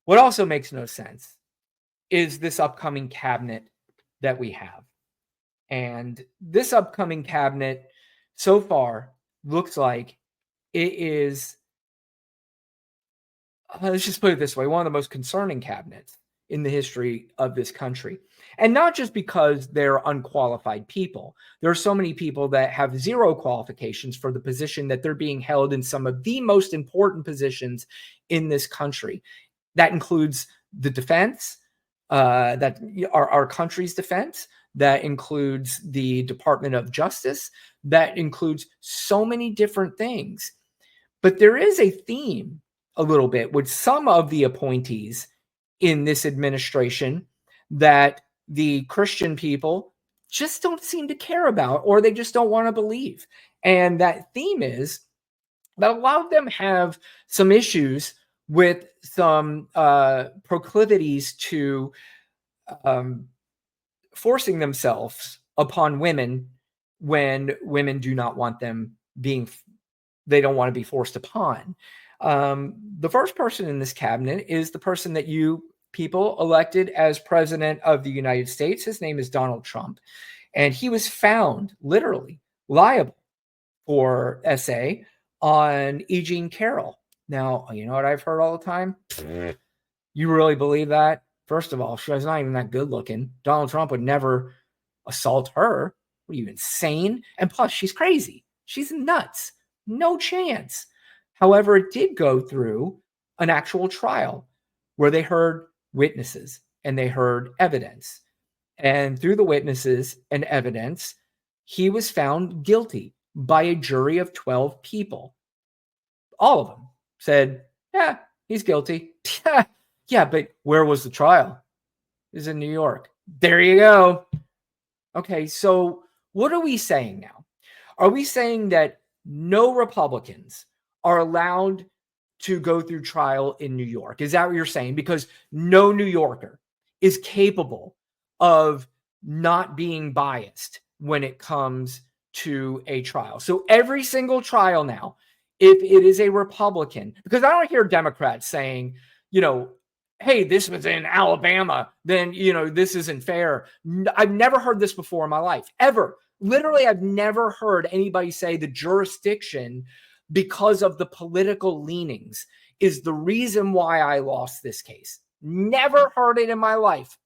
What also makes no sense is this upcoming cabinet that we have. And this upcoming cabinet so far looks like it is, let's just put it this way, one of the most concerning cabinets in the history of this country. And not just because they're unqualified people. There are so many people that have zero qualifications for the position that they're being held in some of the most important positions in this country. That includes the defense, that our country's defense. That includes the Department of Justice. That includes so many different things. But there is a theme a little bit with some of the appointees in this administration that the Christian people just don't seem to care about, or they just don't want to believe. And that theme is that a lot of them have some issues with some proclivities to forcing themselves upon women when women do not want them being, they don't want to be forced upon. The first person in this cabinet is the person that you people elected as president of the United States. His name is Donald Trump. And he was found literally liable for SA on E. Jean Carroll. Now, you know what I've heard all the time? You really believe that? First of all, she's not even that good looking. Donald Trump would never assault her. What are you, insane? And plus, she's crazy. She's nuts. No chance. However, it did go through an actual trial where they heard witnesses and they heard evidence. And through the witnesses and evidence, he was found guilty by a jury of 12 people. All of them said, yeah, he's guilty. Yeah, but where was the trial? It was in New York. There you go. Okay, so what are we saying now? Are we saying that no Republicans are allowed to go through trial in New York? Is that what you're saying? Because no New Yorker is capable of not being biased when it comes to a trial. So every single trial now, if it is a Republican, because I don't hear Democrats saying, you know, hey, this was in Alabama, then, you know, this isn't fair. I've never heard this before in my life, ever. Literally, I've never heard anybody say the jurisdiction, because of the political leanings, is the reason why I lost this case. Never heard it in my life.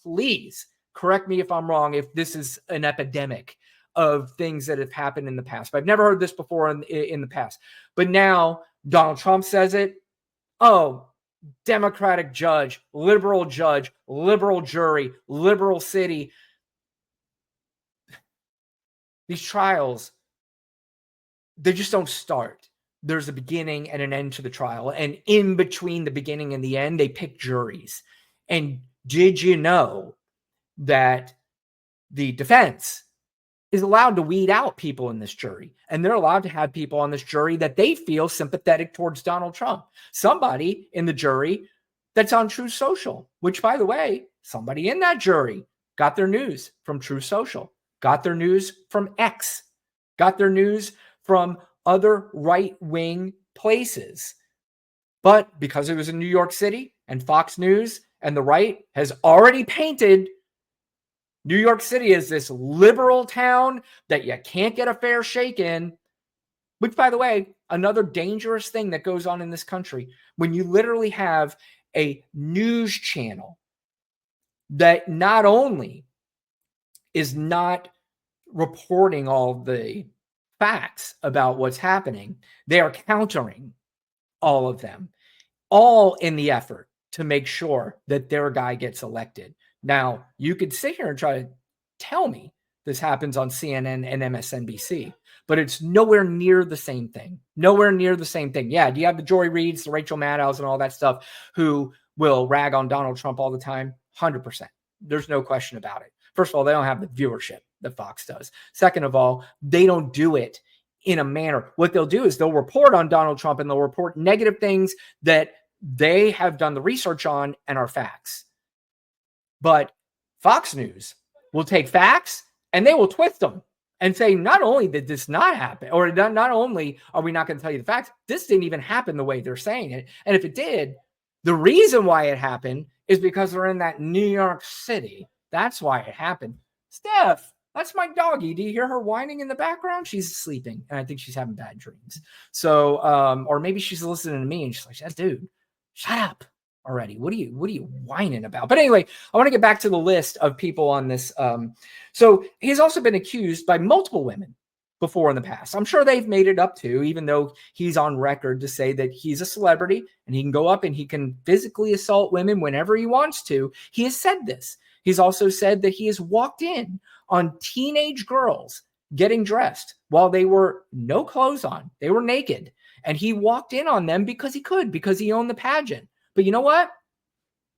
Please correct me if I'm wrong, if this is an epidemic of things that have happened in the past. But I've never heard this before in the past. But now Donald Trump says it. Oh, Democratic judge, liberal jury, liberal city. These trials, they just don't start. There's a beginning and an end to the trial. And in between the beginning and the end, they pick juries. And did you know that the defense is allowed to weed out people in this jury? And they're allowed to have people on this jury that they feel sympathetic towards Donald Trump. Somebody in the jury that's on Truth Social, which, by the way, somebody in that jury got their news from Truth Social, got their news from X, got their news from other right-wing places. But because it was in New York City and Fox News and the right has already painted New York City as this liberal town that you can't get a fair shake in, which, by the way, another dangerous thing that goes on in this country, when you literally have a news channel that not only is not reporting all the facts about what's happening, they are countering all of them, all in the effort to make sure that their guy gets elected. Now, you could sit here and try to tell me this happens on CNN and MSNBC, but it's nowhere near the same thing. Nowhere near the same thing. Yeah, do you have the Joy Reids, the Rachel Maddows, and all that stuff who will rag on Donald Trump all the time? 100%. There's no question about it. First of all, they don't have the viewership that Fox does. Second of all, they don't do it in a manner. What they'll do is they'll report on Donald Trump and they'll report negative things that they have done the research on and are facts. But Fox News will take facts and they will twist them and say, not only did this not happen, or not only are we not going to tell you the facts, this didn't even happen the way they're saying it. And if it did, The reason why it happened is because they're in that New York City. That's why it happened. Steph, that's my doggy. Do you hear her whining in the background? She's sleeping, and I think she's having bad dreams. So, or maybe she's listening to me, and she's like, "That dude, shut up already. What are you whining about?" But anyway, I want to get back to the list of people on this. So he's also been accused by multiple women before in the past. I'm sure they've made it up too, even though he's on record to say that he's a celebrity and he can go up and he can physically assault women whenever he wants to. He has said this. He's also said that he has walked in on teenage girls getting dressed while they were no clothes on. They were naked. And he walked in on them because he could, because he owned the pageant. But you know what?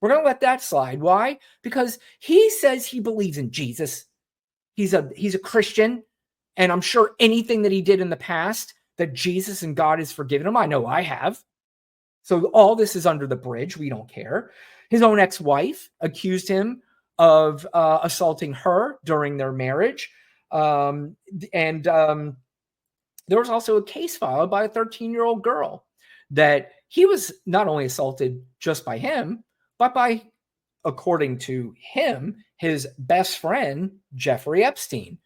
We're going to let that slide. Why? Because he says he believes in Jesus. He's a Christian. And I'm sure anything that he did in the past that Jesus and God has forgiven him. I know I have. So all this is under the bridge. We don't care. His own ex-wife accused him of assaulting her during their marriage. There was also a case filed by a 13-year-old girl that he was not only assaulted just by him, but by, according to him, his best friend, Jeffrey Epstein.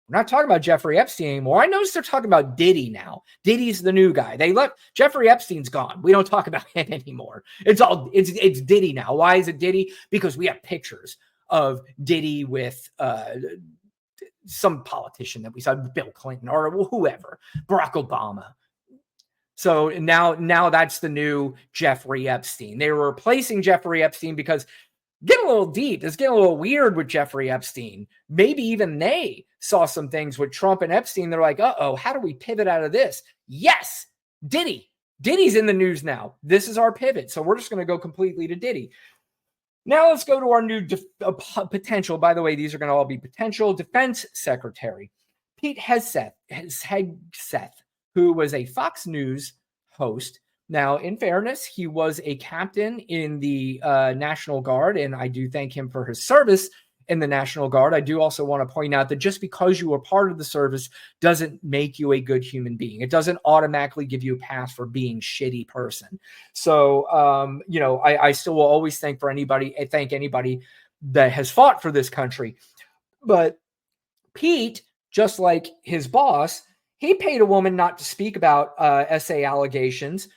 We're not talking about Jeffrey Epstein anymore. I noticed they're talking about Diddy now. Diddy's the new guy. They left Jeffrey Epstein's gone. We don't talk about him anymore. It's Diddy now. Why is it Diddy? Because we have pictures of Diddy with some politician that we saw, Bill Clinton or whoever, Barack Obama. So now that's the new Jeffrey Epstein. They were replacing Jeffrey Epstein because get a little deep. It's getting a little weird with Jeffrey Epstein. Maybe even they saw some things with Trump and Epstein. They're like, uh-oh, how do we pivot out of this? Yes, Diddy. Diddy's in the news now. This is our pivot. So we're just going to go completely to Diddy. Now let's go to our new potential. By the way, these are going to all be potential defense secretary. Pete Hegseth, who was a Fox News host. Now, in fairness, he was a captain in the National Guard, and I do thank him for his service in the National Guard. I do also want to point out that just because you are part of the service doesn't make you a good human being. It doesn't automatically give you a pass for being a shitty person. So, I still will always thank anybody that has fought for this country. But Pete, just like his boss, he paid a woman not to speak about SA allegations.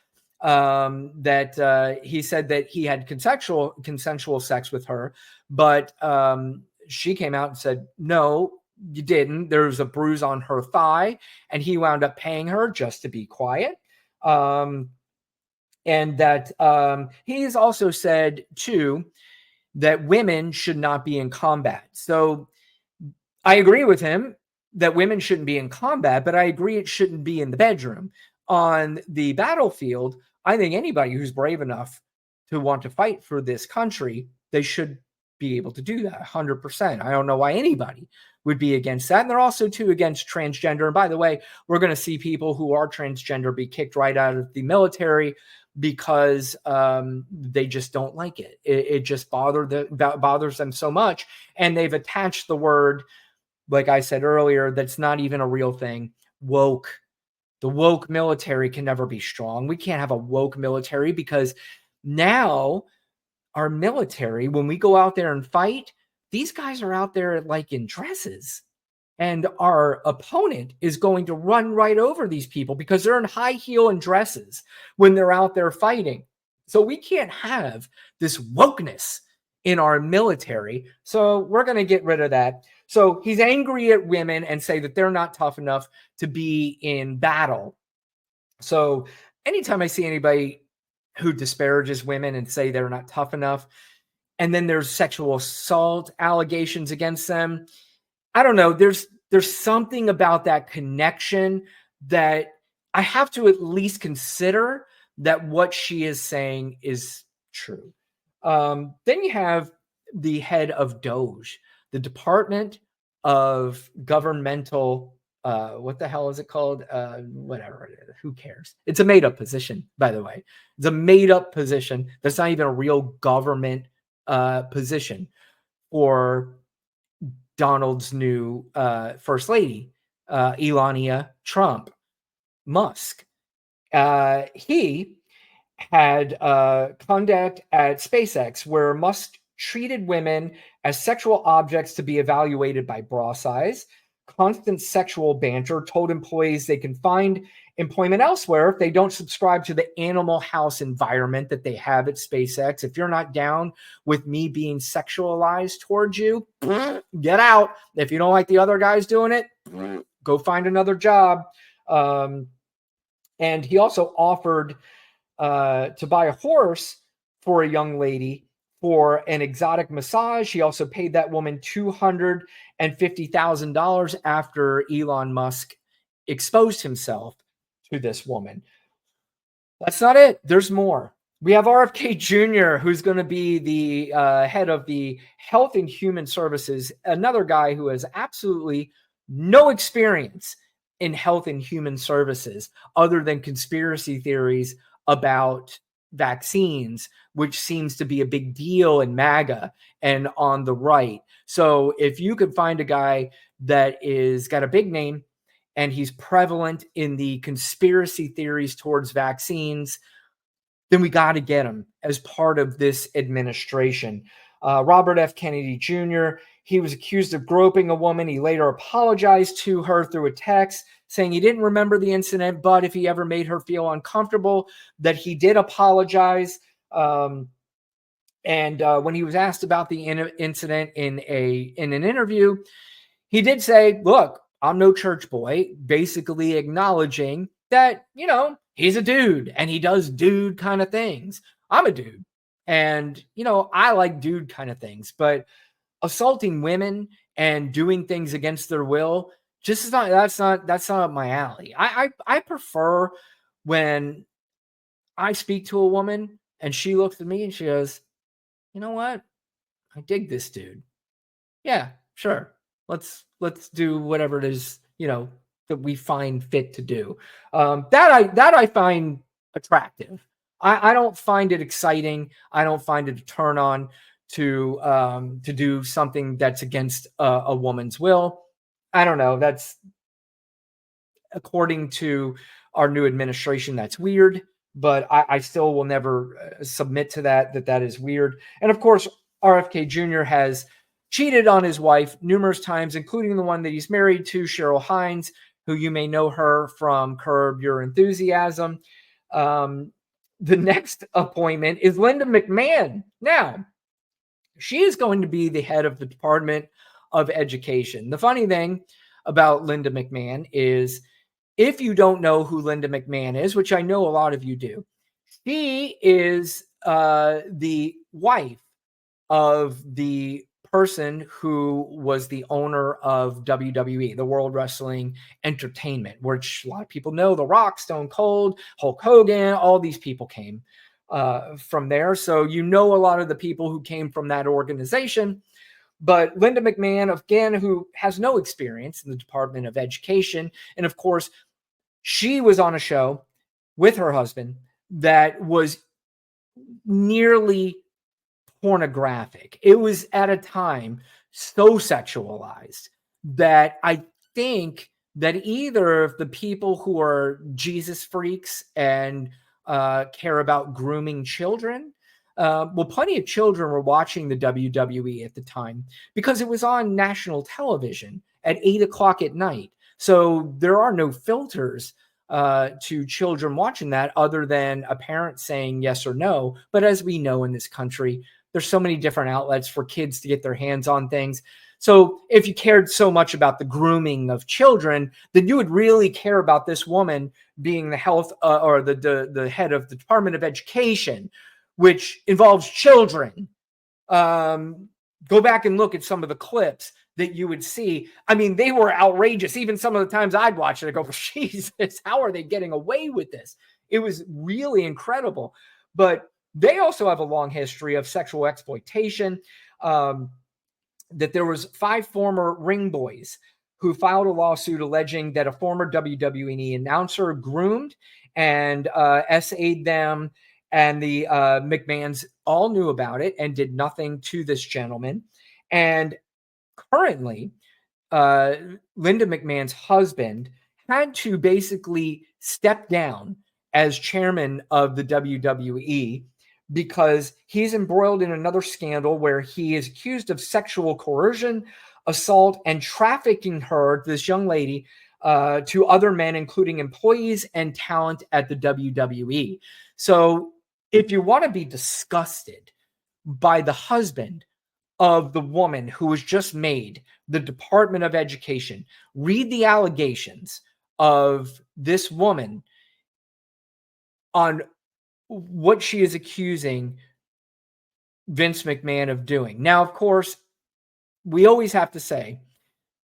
That he said that he had consensual sex with her, but she came out and said, no, you didn't. There was a bruise on her thigh, and he wound up paying her just to be quiet. And that he's also said, too, that women should not be in combat. So I agree with him that women shouldn't be in combat, but I agree it shouldn't be in the bedroom. On the battlefield, I think anybody who's brave enough to want to fight for this country, they should be able to do that 100%. I don't know why anybody would be against that. And they're also, too, against transgender. And by the way, we're going to see people who are transgender be kicked right out of the military because they just don't like it. It just bothers them so much. And they've attached the word, like I said earlier, that's not even a real thing, woke. The woke military can never be strong. We can't have a woke military because now our military, when we go out there and fight, these guys are out there like in dresses. And our opponent is going to run right over these people because they're in high heel and dresses when they're out there fighting. So we can't have this wokeness in our military. So we're going to get rid of that. So he's angry at women and say that they're not tough enough to be in battle. So anytime I see anybody who disparages women and say they're not tough enough, and then there's sexual assault allegations against them, I don't know. There's something about that connection that I have to at least consider that what she is saying is true. Then you have the head of DOGE, the Department of Governmental, what the hell is it called? Whatever it is. Who cares? It's a made-up position, by the way. It's a made-up position. That's not even a real government position for Donald's new first lady, Melania Trump Musk. He had conduct at SpaceX where Musk treated women as sexual objects to be evaluated by bra size, constant sexual banter, told employees they can find employment elsewhere if they don't subscribe to the animal house environment that they have at SpaceX. If you're not down with me being sexualized towards you, get out. If you don't like the other guys doing it, go find another job. And he also offered to buy a horse for a young lady for an exotic massage. He also paid that woman $250,000 after Elon Musk exposed himself to this woman. That's not it. There's more. We have RFK Jr., who's going to be the head of the Health and Human Services, another guy who has absolutely no experience in health and human services other than conspiracy theories about vaccines, which seems to be a big deal in MAGA and on the right. So if you could find a guy that is got a big name and he's prevalent in the conspiracy theories towards vaccines, then we got to get him as part of this administration. Robert F. Kennedy Jr., he was accused of groping a woman. He later apologized to her through a text saying he didn't remember the incident, but if he ever made her feel uncomfortable, that he did apologize. And when he was asked about the incident in an interview, he did say, look, I'm no church boy, basically acknowledging that, you know, he's a dude and he does dude kind of things. I'm a dude. And, you know, I like dude kind of things, but assaulting women and doing things against their will, just is not, that's not my alley. I prefer when I speak to a woman and she looks at me and she goes, you know what? I dig this dude. Yeah, sure. Let's do whatever it is, you know, that we find fit to do. That I find attractive. I don't find it exciting. I don't find it a turn on to do something that's against a woman's will. I don't know. That's according to our new administration. That's weird, but I still will never submit to that. That is weird. And of course, RFK Jr. has cheated on his wife numerous times, including the one that he's married to, Cheryl Hines, who you may know her from Curb Your Enthusiasm. The next appointment is Linda McMahon. Now, she is going to be the head of the Department of Education. The funny thing about Linda McMahon is, if you don't know who Linda McMahon is, which I know a lot of you do, she is the wife of the person who was the owner of WWE, the World Wrestling Entertainment, which a lot of people know. The Rock, Stone Cold, Hulk Hogan, all these people came from there. So you know a lot of the people who came from that organization. But Linda McMahon, again, who has no experience in the Department of Education, and of course, she was on a show with her husband that was nearly pornographic. It was at a time so sexualized that I think that either of the people who are Jesus freaks and care about grooming children, well, plenty of children were watching the WWE at the time because it was on national television at 8 o'clock at night. So there are no filters to children watching that other than a parent saying yes or no. But as we know in this country, there's so many different outlets for kids to get their hands on things. So if you cared so much about the grooming of children, then you would really care about this woman being the health or the head of the Department of Education, which involves children. Go back and look at some of the clips that you would see. I mean, they were outrageous. Even some of the times I'd watch it, I go, Jesus, how are they getting away with this? It was really incredible. But they also have a long history of sexual exploitation. That there was 5 former ring boys who filed a lawsuit alleging that a former WWE announcer groomed and SA'd them, and the McMahons all knew about it and did nothing to this gentleman. And currently, Linda McMahon's husband had to basically step down as chairman of the WWE because he's embroiled in another scandal where he is accused of sexual coercion, assault, and trafficking her, this young lady, to other men, including employees and talent at the WWE. So if you want to be disgusted by the husband of the woman who was just made the Department of Education, read the allegations of this woman on what she is accusing Vince McMahon of doing. Now, of course, we always have to say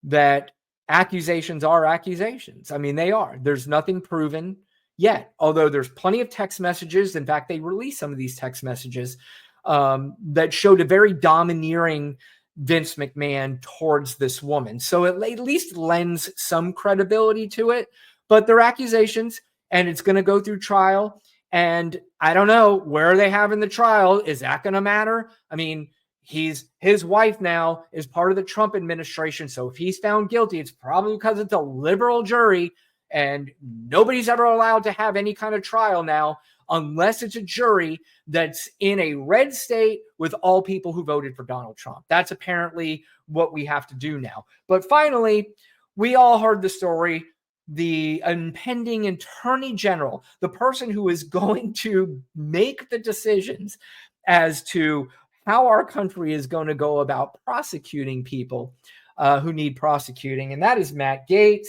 that accusations are accusations. I mean, they are. There's nothing proven yet, although there's plenty of text messages. In fact, they released some of these text messages that showed a very domineering Vince McMahon towards this woman. So it at least lends some credibility to it, but they're accusations and it's going to go through trial. And I don't know, where are they having the trial? Is that going to matter? I mean, his wife now is part of the Trump administration. So if he's found guilty, it's probably because it's a liberal jury and nobody's ever allowed to have any kind of trial now unless it's a jury that's in a red state with all people who voted for Donald Trump. That's apparently what we have to do now. But finally, we all heard the story. The impending attorney general, the person who is going to make the decisions as to how our country is going to go about prosecuting people who need prosecuting. And that is Matt Gaetz,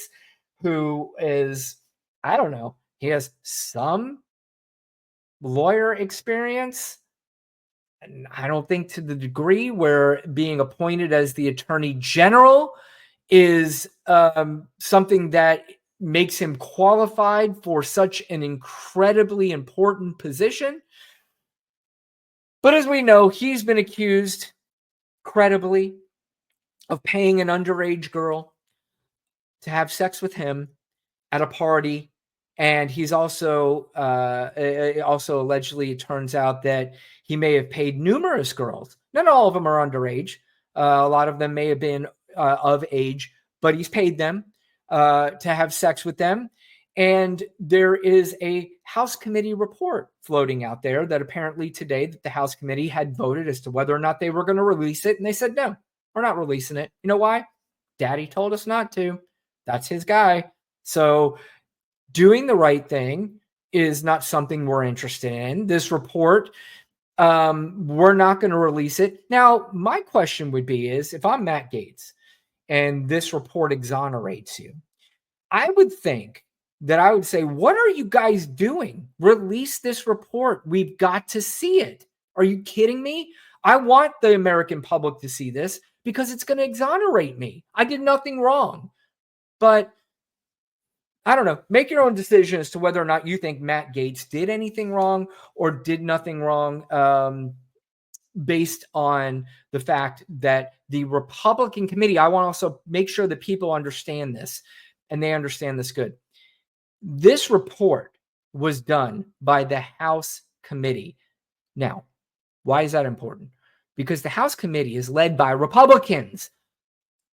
who is, I don't know, he has some lawyer experience. And I don't think to the degree where being appointed as the attorney general is something that makes him qualified for such an incredibly important position. But as we know, he's been accused credibly of paying an underage girl to have sex with him at a party. And he's also allegedly, it turns out that he may have paid numerous girls. Not all of them are underage. A lot of them may have been of age, but he's paid them to have sex with them. And there is a House committee report floating out there that apparently today that the House committee had voted as to whether or not they were going to release it. And they said, no, we're not releasing it. You know why? Daddy told us not to. That's his guy. So doing the right thing is not something we're interested in. This report, we're not going to release it. Now, my question would be is, if I'm Matt Gaetz and this report exonerates you, I would think that I would say, what are you guys doing? Release this report. We've got to see it. Are you kidding me? I want the American public to see this because it's going to exonerate me. I did nothing wrong. But I don't know. Make your own decision as to whether or not you think Matt Gaetz did anything wrong or did nothing wrong, based on the fact that the Republican committee, I want to also make sure that people understand this and they understand this good. This report was done by the House committee. Now, why is that important? Because the House committee is led by Republicans.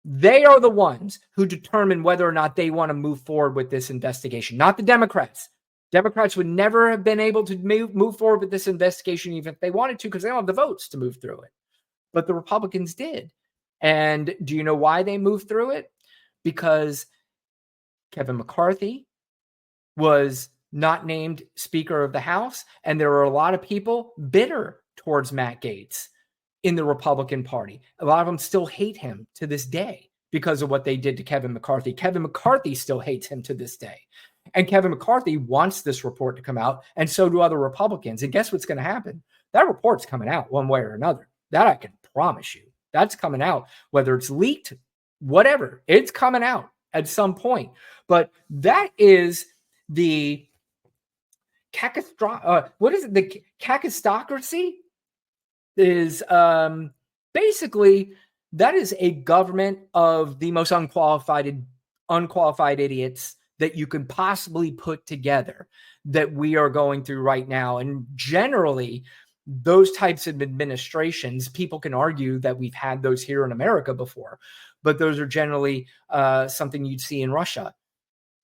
They are the ones who determine whether or not they want to move forward with this investigation, not the Democrats. Democrats would never have been able to move forward with this investigation even if they wanted to because they don't have the votes to move through it. But the Republicans did. And do you know why they moved through it? Because Kevin McCarthy was not named Speaker of the House, and there are a lot of people bitter towards Matt Gaetz in the Republican Party. A lot of them still hate him to this day because of what they did to Kevin McCarthy. Kevin McCarthy still hates him to this day. And Kevin McCarthy wants this report to come out, and so do other Republicans. And guess what's going to happen? That report's coming out one way or another. That I can promise you. That's coming out, whether it's leaked, whatever. It's coming out at some point. But that is the the cacistocracy is basically that is a government of the most unqualified idiots that you could possibly put together that we are going through right now. And generally, those types of administrations, people can argue that we've had those here in America before, but those are generally something you'd see in Russia.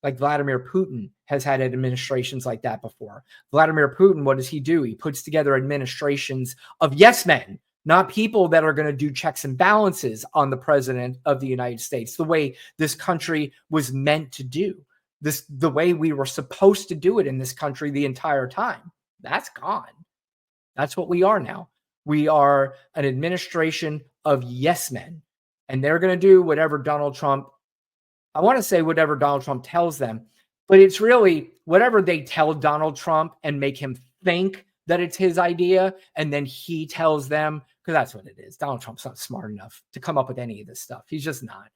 Like Vladimir Putin has had administrations like that before. Vladimir Putin, what does he do? He puts together administrations of yes men, not people that are going to do checks and balances on the president of the United States, the way this country was meant to do. The way we were supposed to do it in this country the entire time. That's gone. That's what we are now. We are an administration of yes men, and they're going to do whatever Donald Trump, I want to say whatever Donald Trump tells them, but it's really whatever they tell Donald Trump and make him think that it's his idea, and then he tells them, because that's what it is. Donald Trump's not smart enough to come up with any of this stuff. He's just not.